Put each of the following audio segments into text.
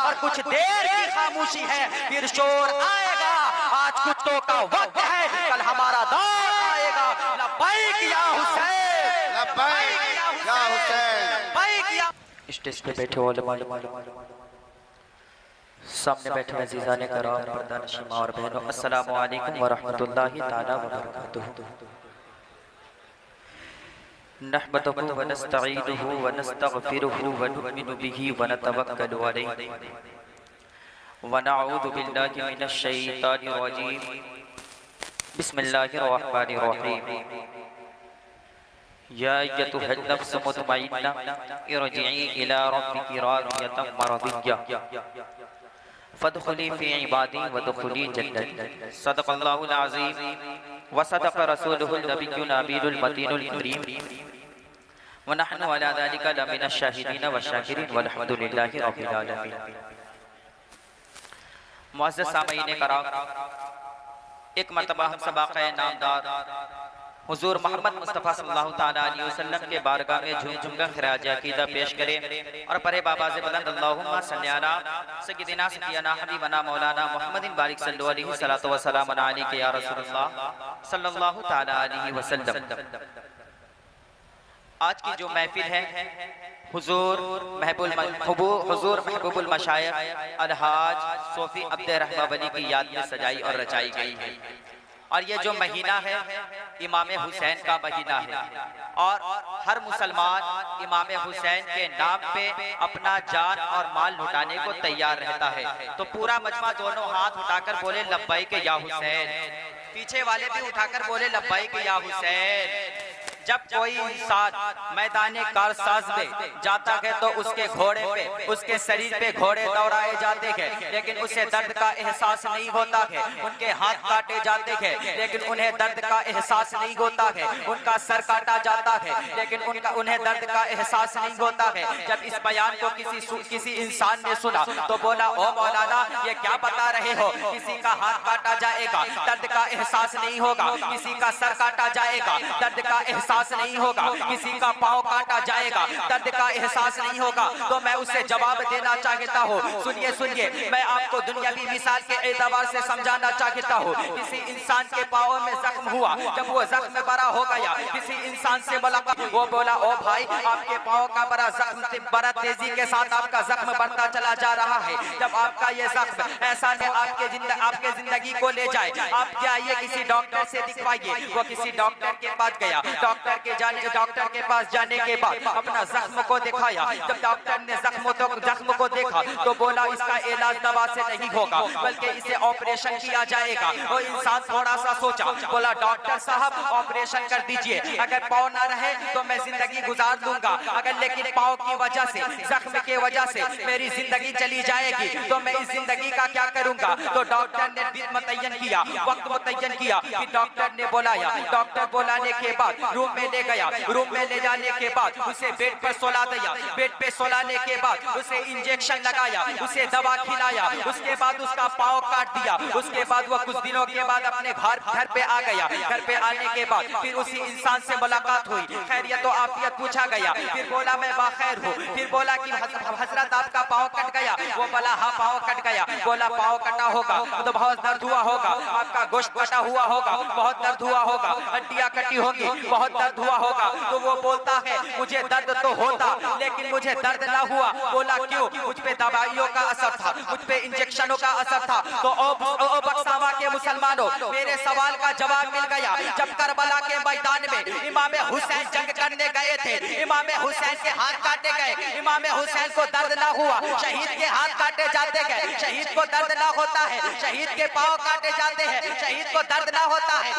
और कुछ देर की खामोशी है, फिर शोर आएगा। आज कुत्तों का वक्त है, कल हमारा दौर आएगा। लब्बैक या हुसैन, लब्बैक या हुसैन, लब्बैक या। स्टेज पे बैठे उलमा, सामने बैठे अज़ीज़ाने कराम, पर्दानशीं माँ और बहनों, अस्सलामु अलैकुम व रहमतुल्लाहि ताला व बरकातुहू। नहमदुहु व नस्तईनुहु व नस्तगफिरुहु व नु'मिनु बिही व नतवक्कलु अलैहि व नऊज़ु बिल्लाहि मिनश शैतानिर रजीम। बिस्मिल्लाहिर रहमानिर रहीम। या अय्युहन नफ्स मुतमइन्ना इरजिई इला रब्बिकी रादियतम मरदिय्या फदखुली फी इबादी वदखुली जन्नती। सदक़ल्लाहुल अज़ीम व सदक़ रसूलुहुन नबियुन नबीयुल मतीनुल करीम व नहनु अला ज़ालिका लमिनश शाहिदीन व शाकिरीन वल्हम्दुलिल्लाहि रब्बिल आलमीन। मुअज़्ज़ज़ सामईन कराम, एक मरतबा हम सब आक़ाए नामदार हुज़ूर मोहम्मद मुस्तफ़ा सल्लल्लाहु ताला अलैहि वसल्लम के बारगाह में झूम झूम कर खिराज अक़ीदा पेश करें और परे बाबाज़ बुलंद अल्लाहुम्मा सल्लि अला सय्यिदिना सय्यिदना हबीबना मौलाना मुहम्मदिन बारिक सल्लल्लाहु अलैहि सलातो व सलाम अलैका या रसूलल्लाह सल्लल्लाहु ताला अलैहि वसल्लम। आज की जो महफिल है हुज़ूर महबूबुल मशाइख़ अलहाज सूफी अब्द रहमा वली की याद में सजाई और रचाई गई है। और ये जो महीना है इमाम हुसैन का महीना है और हर मुसलमान इमाम हुसैन के नाम पे अपना जान और माल लुटाने को तैयार रहता है। तो पूरा मजमा दोनों हाथ उठाकर बोले लब्बैक या हुसैन, पीछे वाले भी उठाकर बोले लब्बैक या हुसैन। जब कोई इंसान मैदाने कारसाज में जाता है तो उसके घोड़े पे, उसके शरीर पे घोड़े दौड़ाए जाते हैं, लेकिन उसे दर्द का एहसास नहीं होता है। उनके हाथ काटे जाते हैं लेकिन उन्हें दर्द का एहसास नहीं होता है। उनका सर काटा जाता है लेकिन उन्हें दर्द का एहसास नहीं होता है। जब इस बयान को किसी इंसान ने सुना तो बोला, ओ मौलाना ये क्या बता रहे हो, किसी का हाथ काटा जाएगा दर्द का एहसास नहीं होगा, किसी का सर काटा जाएगा दर्द का एहसास नहीं होगा, किसी का पाँव काटा जाएगा दर्द का एहसास नहीं होगा। तो मैं उससे जवाब देना चाहता हूँ, सुनिए सुनिए, मैं आपको दुनियावी मिसाल के एतबार से समझाना चाहता हूँ। किसी इंसान के पाँव में जख्म हुआ, जब वो जख्म बड़ा हो गया, किसी इंसान से मुलाकात, वो बोला, ओ भाई आपके पाँव का बड़ा जख्म, बड़ा तेजी के साथ आपका जख्म बढ़ता चला जा रहा है। जब आपका ये जख्म ऐसा ने आपके जिंदगी को ले जाए, आप जाइए किसी डॉक्टर से दिखवाइए। वो किसी डॉक्टर के पास गया, डॉक्टर के पास जाने के बाद अपना जख्म को दिखाया। जब डॉक्टर ने जख्म को देखा तो बोला इसका इलाज दवा से नहीं होगा बल्कि इसे ऑपरेशन किया जाएगा। वो इंसान थोड़ा सा सोचा, बोला डॉक्टर साहब ऑपरेशन कर दीजिए, अगर पाँव ना रहे तो मैं जिंदगी गुजार लूंगा, अगर लेकिन पाँव की वजह से, जख्म की वजह से मेरी जिंदगी चली जाएगी तो मैं इस जिंदगी का क्या करूंगा। तो डॉक्टर ने दिन मुतय्यन किया, वक्त मुतय्यन किया, फिर डॉक्टर ने बुलाया। डॉक्टर बुलाने के बाद रूम में ले गया, रूम में ले जाने के बाद उसे बेड पर सोला दिया, बेड पे सोलाने के बाद उसे इंजेक्शन लगाया, उसे दवा खिलाया, उसके बाद उसका पाँव काट दिया। उसके बाद वो कुछ दिनों के बाद अपने घर पे आ गया। घर पे आने के बाद फिर उसी इंसान से मुलाकात हुई, खैरियत और आफियत पूछा गया। फिर बोला मैं बाखैर हूँ। फिर बोला कि हजरत आपका पाँव कट गया। वो बोला हाँ पाँव कट गया। बोला पाँव कटा होगा तो बहुत दर्द हुआ होगा, आपका गोश्त कटा हुआ होगा, बहुत दर्द हुआ होगा, हड्डियाँ कटी होगी, बहुत दर्द हुआ होगा। तो वो बोलता है मुझे दर्द तो होता लेकिन मुझे दर्द ना हुआ। बोला क्यों? मुझ पे दवाइयों का असर था, मुझ पे इंजेक्शनों का असर था। तो ओ बक्सावा के मुसलमानों, मेरे सवाल का जवाब मिल गया। जब करबला के मैदान में इमाम हुसैन जंग करने गए थे, इमाम हुसैन के हाथ काटे गए, इमाम हुसैन को दर्द ना हुआ। शहीद के हाथ काटे जाते गए, शहीद को दर्द ना होता है। शहीद के पाँव काटे जाते हैं, शहीद को दर्द ना होता है।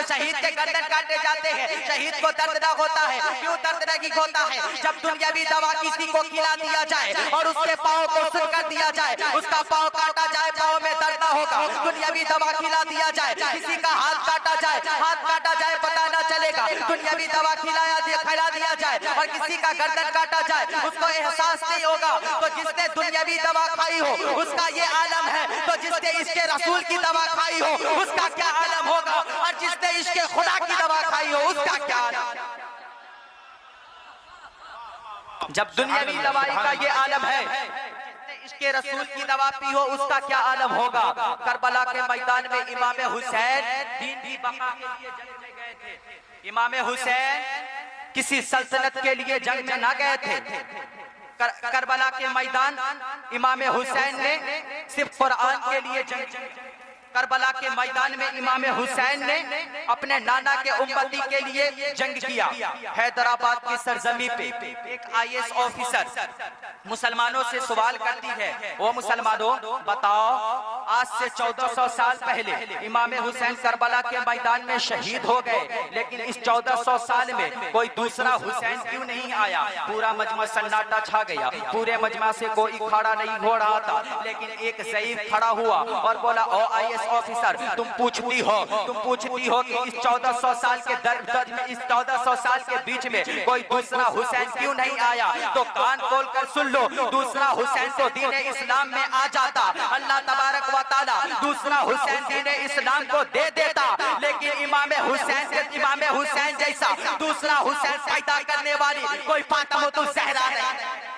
शहीद के गर्दन काटे जाते हैं, शहीद को दर्द ना होता है। क्यों दर्द नहीं होता है? जब दुनियावी दवा किसी को खिला दिया जाए और उसके पाँव को सुन कर दिया जाए, उसका पाँव काटा जाए, पाँव में दर्द ना होगा। दुनियावी दवा खिला दिया जाए, किसी का हाथ काटा जाए, हाथ काटा जाए, पता ना चलेगा। दुनियावी दवा खिला दिया जाए और किसी का गर्दन काटा जाए, उसको एहसास नहीं होगा। तो जिसने दुनियावी दवा खाई हो उसका ये आलम है, तो जिसने इसके रसूल की दवा खाई हो उसका क्या आलम होगा, और जिसने इसके खुदा की दवा खाई हो उसका क्या आलम। जब दुनियावी दवाई का ये आलम है, इश्क़े रसूल की दवा पी हो उसका क्या आलम होगा। करबला के मैदान में इमाम हुसैन दीन की बका के लिए जंग में गए थे। इमाम हुसैन किसी सल्तनत के लिए जंग में ना गए थे। करबला के मैदान इमाम हुसैन ने सिर्फ कुरान के लिए जंग। करबला के मैदान में इमाम हुसैन ने अपने नाना के उम्मती के लिए जंग किया। हैदराबाद की सरजमी पे एक IAS ऑफिसर मुसलमानों से सवाल करती है, वो मुसलमानों बताओ आज से 1400 साल पहले इमाम हुसैन करबला के मैदान में शहीद हो गए, लेकिन इस 1400 साल में कोई दूसरा हुसैन क्यों नहीं आया। पूरा मजमा सन्नाटा छा गया, पूरे मजमा से कोई खड़ा नहीं हो रहा था, लेकिन एक ज़ईफ खड़ा हुआ और बोला, ओ IAS ऑफिसर तुम पूछती हो कि इस 1400 साल के दर्द में, इस 1400 साल के बीच में कोई दूसरा हुसैन क्यों नहीं आया। तो कान खोल कर सुन लो, दूसरा हुसैन तो दीन इस्लाम में आ जाता, अल्लाह तबारक व तआला दूसरा हुसैन दीन इस्लाम को दे देता, लेकिन इमाम हुसैन जैसा दूसरा हुसैन पैदा करने वाली कोई फातिमा ज़हरा नहीं।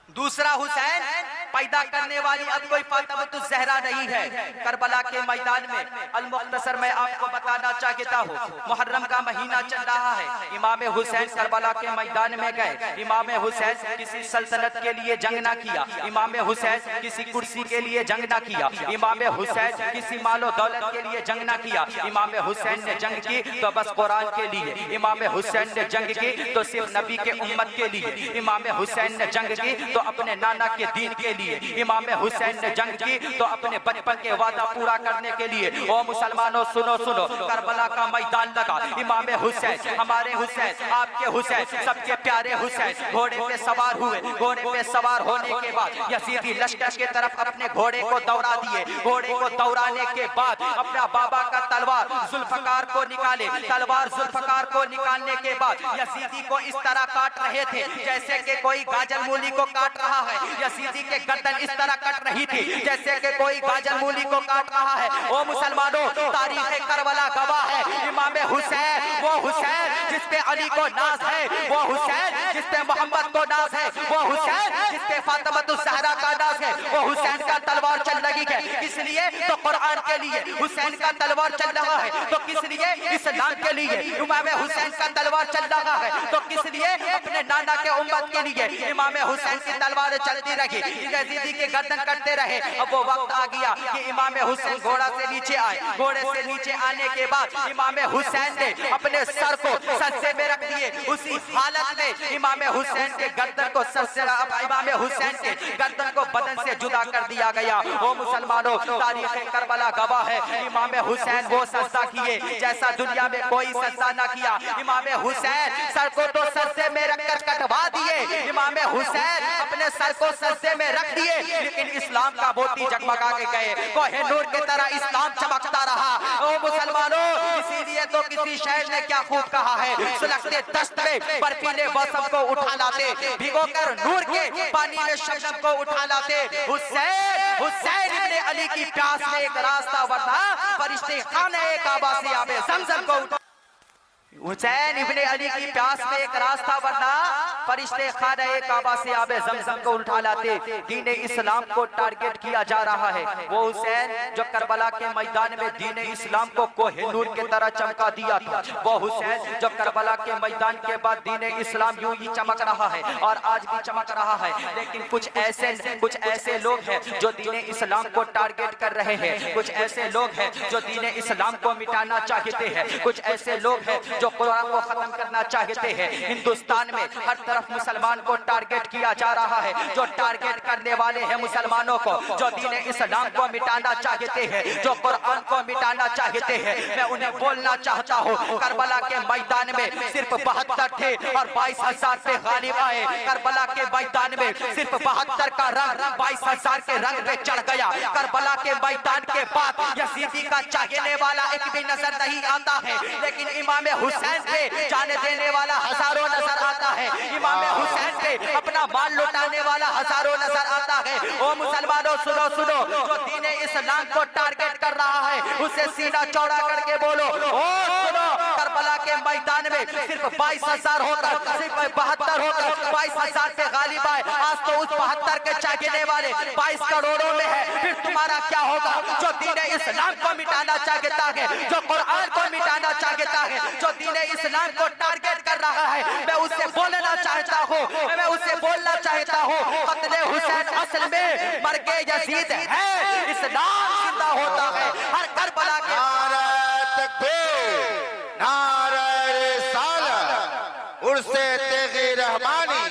दूसरा हुसैन पैदा करने वाली अब कोई फातिमा ज़हरा नहीं है। करबला के मैदान में अल-मुख्तसर में आपको बताना चाहता हूँ, मुहर्रम का महीना चल रहा है। इमाम हुसैन करबला के मैदान में गए। इमाम हुसैन किसी सल्तनत के लिए जंग ना किया, इमाम हुसैन किसी कुर्सी के लिए जंग ना किया, इमाम हुसैन किसी मालो दौलत के लिए जंग ना किया। इमाम हुसैन ने जंग की तो बस कुरान के लिए, इमाम हुसैन ने जंग की तो सिर्फ नबी के उम्मत के लिए, इमाम हुसैन ने जंग की तो अपने नाना के दीन के लिए, इमाम हुसैन ने जंग की तो अपने बचपन के वादा पूरा करने के लिए। ओ मुसलमानों सुनो, करबला का मैदान लगा। इमाम हुसैन, हमारे हुसैन, आपके हुसैन, सबके प्यारे हुसैन घोड़े पे सवार हुए। घोड़े पे सवार होने के बाद यजीदी लश्कर के तरफ अपने घोड़े को दौड़ा दिए। घोड़े को दौड़ाने के बाद अपना बाबा का तलवार जुल्फकार को निकाले। तलवार जुल्फकार को निकालने के बाद यजीदी को इस तरह काट रहे थे जैसे कि कोई गाजर मूली को काट रहा है। यजीदी के गर्दन इस तरह कट रही थी जैसे कि कोई गाजर मूली को काट रहा है। ओ मुसलमानों, तारीख करबला गवाह है, इमाम हुसैन वो हुसैन जिस पे अली को नाज है, वो हुसैन जिस पे मोहम्मद को नाज है, वो हुसैन जिस पे फातिमा ज़हरा का नाज है, वो हुसैन का तलवार चल रही है। इसलिए तो कुरान के लिए हुसैन का तलवार चल रहा है, तो किस लिए इस्लाम के लिए इमाम हुसैन का तलवार चल रहा है, तो किस लिए अपने नाना के उम्मत के लिए इमाम हुसैन की तलवार चलती रही, यजीदी के गर्दन कटते रहे। अब वो वक्त आ गया कि इमाम हुसैन घोड़ा से नीचे आए। घोड़े से नीचे आने के बाद इमाम हुसैन ने अपने सर को सज्जे में रख दिए। उसी हालत में इमाम हुसैन के गर्दन को सर से, इमाम हुसैन के गर्दन को बदन से जुदा कर दिया गया। वो मुसलमानों, तारीख करबला गवाह है, इमाम हुसैन वो सजदा किए जैसा दुनिया में कोई सजदा ना किया। इमाम हुसैन सर को तो सज्जे में रखकर कटवा दिए, इमाम हुसैन अपने सर को सज्जे में रख दिए, लेकिन इस्लाम का मोती जगमगा के गए। कोहे नूर की तरह इस्लाम चमकता रहा। ओ मुसलमानों, इसीलिए तो किसी शायर ने क्या खूब कहा है, सुलगते दस्त में बर्फीले मौसम को उठा लाते, भिगोकर नूर के पानी में शबनम को उठा लाते। हुसैन इब्ने अली की प्यास में एक रास्ता वरना फरिश्ते खाने काबा से आबे ज़मज़म को हुसैन इब्ने अली की प्यास में एक रास्ता वरना फरिश्ते खाने काबा से आबे ज़मज़म को उठा लाते। दीन इस्लाम को टारगेट किया जा रहा है। वो हुसैन जो करबला के मैदान में दीन इस्लाम को कोहिनूर की तरह चमका दिया था, वो हुसैन जो करबला के मैदान के बाद दीन इस्लाम यूं ही चमक रहा है और आज भी चमक रहा है। लेकिन कुछ ऐसे लोग हैं जो दीन इस्लाम को टारगेट कर रहे हैं। कुछ ऐसे लोग हैं जो दीन इस्लाम को मिटाना चाहते हैं। कुछ ऐसे लोग हैं जो कुरान को खत्म करना चाहते हैं। हिंदुस्तान में हर तरफ मुसलमान को टारगेट किया जा रहा है। जो टारगेट करने वाले हैं मुसलमानों को, जो दीन इस्लाम को मिटाना चाहते हैं, जो कुरान को मिटाना चाहते हैं, मैं उन्हें बोलना चाहता हूँ, करबला के मैदान में सिर्फ 72 थे और 22,000 पे गालिब आए। करबला के मैदान में सिर्फ 72 का रंग 22,000 के रंग पे चढ़ गया। करबला के मैदान के बाद यजीदी का चाहने वाला एक भी नजर नहीं आता है, लेकिन इमाम हुसैन पे जाने देने वाला हजारों नजर आता है। इमाम हुसैन पे अपना माल लुटाने वाला हजारों नजर आता है। ओ मुसलमानों सुनो, जो दीन इस्लाम को टारगेट कर रहा है उसे सीना चौड़ा करके बोलो, ओ सुनो, करबला के मैदान में सिर्फ 22,000 होकर, सिर्फ 72 होकर 22,000 पे गालिब आए। आज तो उस 72 के चाहने वाले 22 करोड़ों में है। फिर तुम्हारा क्या होगा? जो दीन इस्लाम को मिटाना चाहता है, जो कुरान को मिटाना चाहता है, जो दीन इस्लाम को टारगेट कर रहा है, मैं उससे बोलना चाहता हूँ, मैं उससे बोलना चाहता हूँ, कत्ले हुसैन असल में मरके यजीद है। इस्लाम जिंदा होता है हर करबला के। नारे तकबीर, नारे रिसालत, उर्से तेगी रहमानी।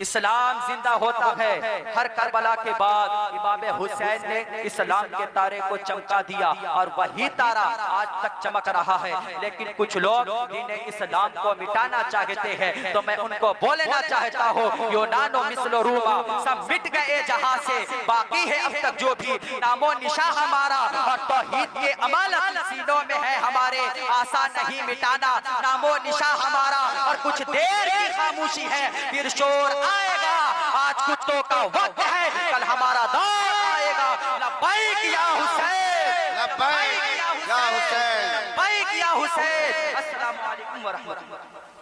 इस्लाम जिंदा होता है हर करबला के बाद। इमाम हुसैन ने इस्लाम के तारे को चमका दिया और वही तारा आज तक चमक रहा है। लेकिन कुछ लोग जिन्हें इस्लाम को मिटाना चाहते हैं, तो मैं उनको बोलना चाहता हूँ, यूनानो मिस्लो रूमा, सब मिट गए जहां से, बाकी है अब तक जो भी नामो निशा हमारा, और तौहीद के अमल सीनों में है हमारे, आसान नहीं मिटाना नामो निशा हमारा। और कुछ देर की खामोशी है, फिर शोर आएगा। आज कुत्तों का वक्त है, कल हमारा दौर आएगा। लब्बैक या हुसैन, लब्बैक या हुसैन, लब्बैक या हुसैन। अस्सलामु अलैकुम व रहमतुल्लाह।